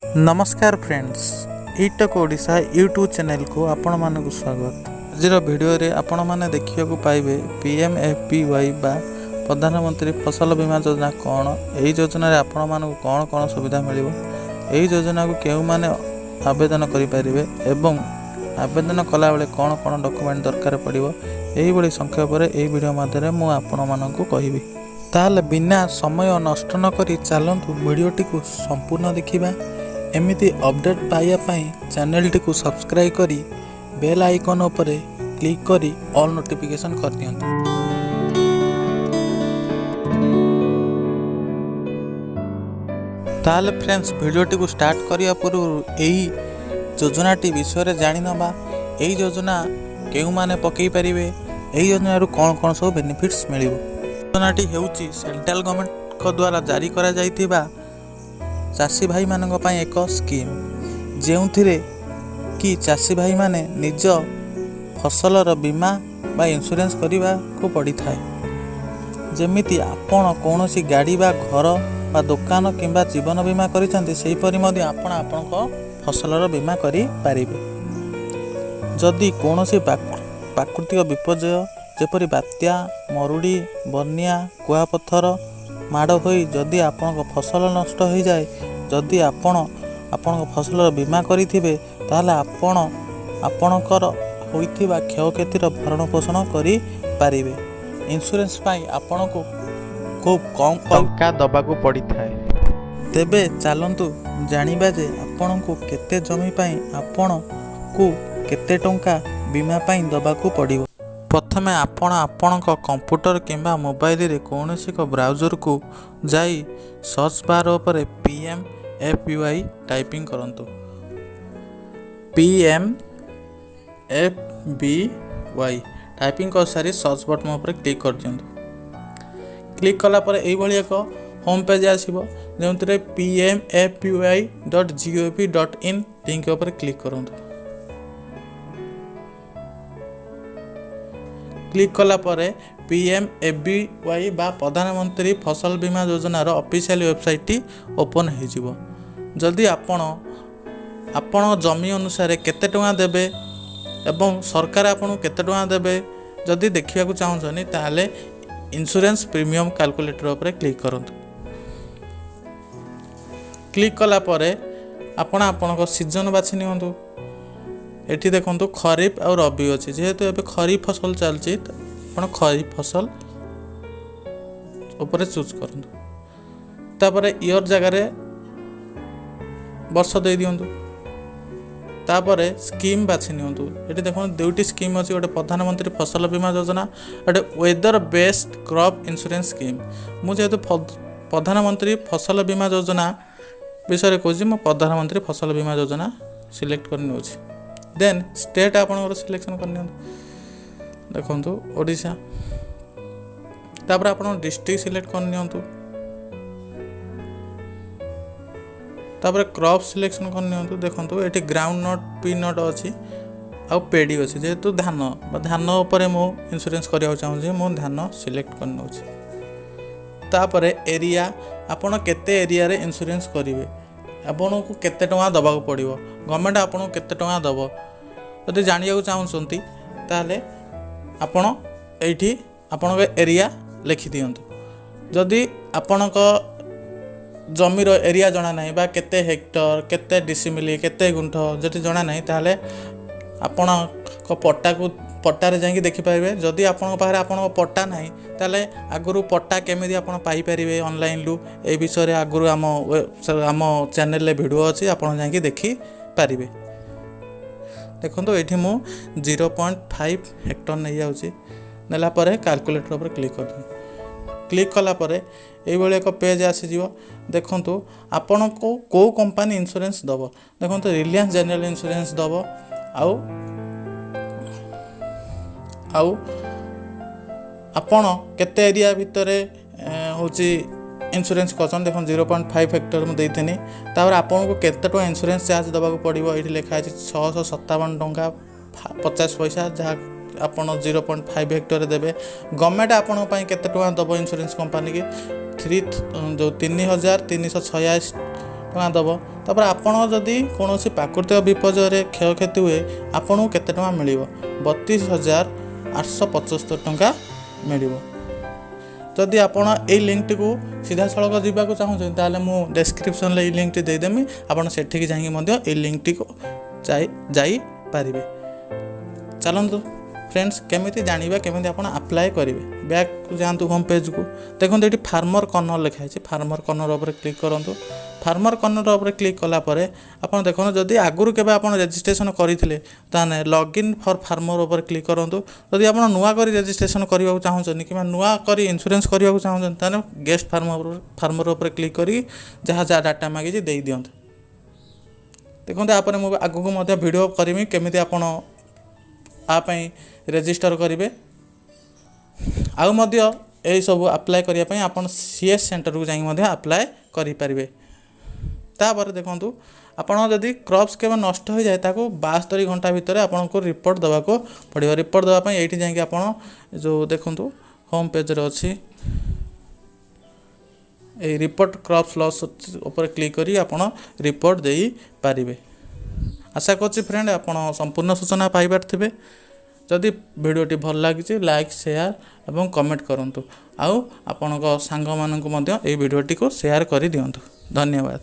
नमस्कार friends, ईटक Odisha YouTube channel को आपण मानक स्वागत। आज वीडियो रे आपण माने देखिया पाइबे पीएमएफबीवाई बा प्रधानमंत्री फसल बीमा योजना कौन। यही योजना रे आपण मानक कौन कौन सुविधा मिलिबो, यही योजना को केउ माने आवेदन करि परिबे एवं आवेदन कला बेले कौन कौन डॉक्यूमेंट दरकार पड़िबो, एही बड़ी संक्षेप रे एही वीडियो माध्यम मु आपण मानक कहिबी। ताले बिना समय नष्ट न करी चलंतु वीडियोटी को संपूर्ण देखिबा। एमिति अपडेट पाइबा पई चैनल को सब्सक्राइब करी बेल आइकन उपरे क्लिक करी ऑल नोटिफिकेशन कर दियंतु। ताले फ्रेंड्स, वीडियोटी को स्टार्ट करिया पूर्व एही योजनाटी विषय रे जानि नबा। एही योजना केउ माने पकई परिबे, एही योजना रो कोन कोन सब बेनिफिट्स मिलिबो। योजनाटी हेउची सेंट्रल गवर्नमेंट को द्वारा जारी करा जाइतिबा चाषी भाई मानक पाई एक स्कीम, जेउथिरे कि चाषी भाई माने निज फसलर बीमा बा इंश्योरेंस करिबा को पड़ी थाए। जेमिति आपण कोनोसी गाड़ी बा घर बा दुकान किंबा जीवन बीमा करिसंती, सेही परि मध्ये आपण आपनको फसलर बीमा करि पारिबे। जदि कोनोसी प्राकृतिक विपर्यय जेपरि बात्या, मरुड़ी, बन्या, कुआपथर माड़ होई जदि आपन फसल नष्ट हो जाए, जदि आपन फसल बीमा करिथिबे, ताहले आपणकर होइथिबा क्षयक्षतिर भरण पोषण करि पारिबे। इंश्योरेंस पाई आपनको खूब कम टंका दबाकू पड़ी थाए। तेबे चलंतु जानिबा जे आपनको केते जमी पाई आपनको केते टंका बीमा पाई दबाकू पड़िबो। प्रथमे आपण कंप्यूटर किंबा मोबाइल रे कौनसी को ब्राउजर को जाई सर्च बार पर पीएमएफबीवाई टाइपिंग करंतु। पीएमएफबीवाई टाइपिंग कर सारी सर्च बटन पर क्लिक कर दियंतु। क्लिक कला पर एई भली एक होम पेज आसीबो, जेउतरे pmfbwi.gov.in लिंक पर क्लिक करंतु। क्लिक कला परे पीएमएफबीवाई बा प्रधानमंत्री फसल बीमा योजनार ऑफिशियल वेबसाइट ओपन हो जिवो। जदि आपण जमी अनुसार केते टଙ୍କା देबे एवं सरकार आपन केते टଙ୍କା देबे जदि देखिया को चाहछनी, ताले इंश्योरेंस प्रीमियम कैलकुलेटर पर क्लिक करंतु। क्लिक कला परे आपण को सीजन बाछि नियंतु। एठी देखंतु खरीफ और रबी अछि, जेहेतु एबे खरीफ फसल चलछि आपण खरीफ फसल ऊपर चूज करंतु। तापरे ईयर जगह रे वर्ष दे दियंतु। तापरे स्कीम बाछि नियंतु। एठी देखंतु दुईटी स्कीम अछि, गोटे प्रधानमंत्री फसल बीमा योजना, गोटे weather based crop insurance scheme. मु जेहेतु प्रधानमंत्री फसल बीमा योजना विषय रे कहछि, मु प्रधानमंत्री फसल बीमा योजना सिलेक्ट करनि होछि। देन स्टेट आपन सिलेक्शन करनी देखंतु ओडिशा। तापर आपन डिस्ट्रिक्ट सिलेक्ट करनी, तापर क्रॉप सिलेक्शन करनी। देखंतु एठी ग्राउंड नट, पीनट अछि आ पेडी अछि। जेहेतु धान ऊपर मो इंश्योरेंस करिया चाहूँ, मो धान सिलेक्ट करनी होछि। तापर एरिया आपन केते एरिया रे इंश्योरेंस करिवे, आपन को केते टଙ୍କା दबाक पड़िबो, गवर्नमेंट आपन को केते टଙ୍କା दबो। जदि जानिया चाहूँगी ताले आपण एठी आपण एरिया लिखि दियंतु। जदि आपण जमीर एरिया जना नाही बा केते हेक्टर, केते डिसिमिली, केते गुंठ जदि जना नाही, ताले आपण को पट्टा जाइए देखिपारे। जदि आपण पाखे आपण पट्टा नाही, ताले आगुरु पट्टा केमिति आपण पाई परिबे ऑनलाइन लु, ए विषय रे आगुरु आम चैनल रे वीडियो अछि, आपण जाइए देखि पारिबे। देखो ये मु 0.5 हेक्टर नहीं जाऊँगी। नेला परे कैलकुलेटर पर क्लिक कर क्लिक कला परे ये भाई एक पेज आसीज। देखो आपण को कंपनी इंश्योरेंस दब। देखो रिलायंस जनरल इंश्योरेंस दब आउ आपण केते एरिया भितर होची इंश्योरेंस करछन। देखो 0.5 हेक्टर में देथेनी। तापर आपन को केते टका इंश्योरेंस चार्ज दबाक पड़िबो, एठी लिखा अछि 657 टका 50 पैसा, जहाँ आपन 0.5 हेक्टर देबे। गवर्नमेंट आपन पई केते टका दबो इंश्योरेंस कंपनी के 3386 ଟଙ୍କା ଦେବ। ତାପରେ ଆପଣ ଯଦି କୌଣସି ପ୍ରାକୃତିକ ବିପର୍ଯ୍ୟୟରେ କ୍ଷୟକ୍ଷତି ହୁଏ ଆପଣଙ୍କୁ କେତେ ଟଙ୍କା ମିଳିବ? 32,875 ଟଙ୍କା ମିଳିବ। ଯଦି ଆପଣ ଏଇ ଲିଙ୍କଟିକୁ ସିଧାସଳଖ ଯିବାକୁ ଚାହୁଁଛନ୍ତି ତାହେଲେ ମୁଁ ଡେସ୍କ୍ରିପସନ୍ରେ ଏଇ ଲିଙ୍କଟି ଦେଇଦେବି, ଆପଣ ସେଠିକି ଯାଇକି ମଧ୍ୟ ଏଇ ଲିଙ୍କଟିକୁ ଯାଇପାରିବେ। ଚାଲନ୍ତୁ फ्रेंड्स केमिति जानिबा केमिति आपण अप्लाई करेंगे। बैक जातु होम पेज को देखो ये फार्मर कर्नर लिखाई फार्मर कर्नर उपर क्लिक करूँ। फार्मर कर्नर उपर क्लिक कलापर आप देखो जदि आगुरी के रजिस्ट्रेशन करते ताने लॉगिन फॉर फार्मर उपर क्लिक करूँ। जदि आप नुआ कर रजिस्ट्रेशन करने चाहूँ कि नुआ कर इंश्योरेंस करने चाहूँ ताने गेस्ट फार्मर उपर क्लिक कर जहाँ जहाँ डाटा मागी दे दिंतु। देखो आप आगू वीडियो करी केमिति आपण आपाई रेजिस्टर करेंगे। आउ मध्य यही सब अप्लाई करने आप सीएस सेंटर को जाइए अप्लाई करेंगे। तापर देखु आपड़ जदि क्रॉप्स के नष्ट हो जाए ताको 72 घंटा भितर आपको रिपोर्ट देवा पड़ो। रिपोर्ट देवाई ये जाकि आप जो देखु होम पेज अच्छी रिपोर्ट क्रॉप्स लॉस उपर क्लिक करी आप रिपोर्ट दे पारिबे। आशा करछि फ्रेंड आपण संपूर्ण सूचना पाई पारथिबे। जदि वीडियोटी भल लगी लाइक शेयर एवं कमेंट करंतु। आउ आपणक सांग मानकु मध्य ए वीडियोटी को शेयर करि दियंतु। धन्यवाद।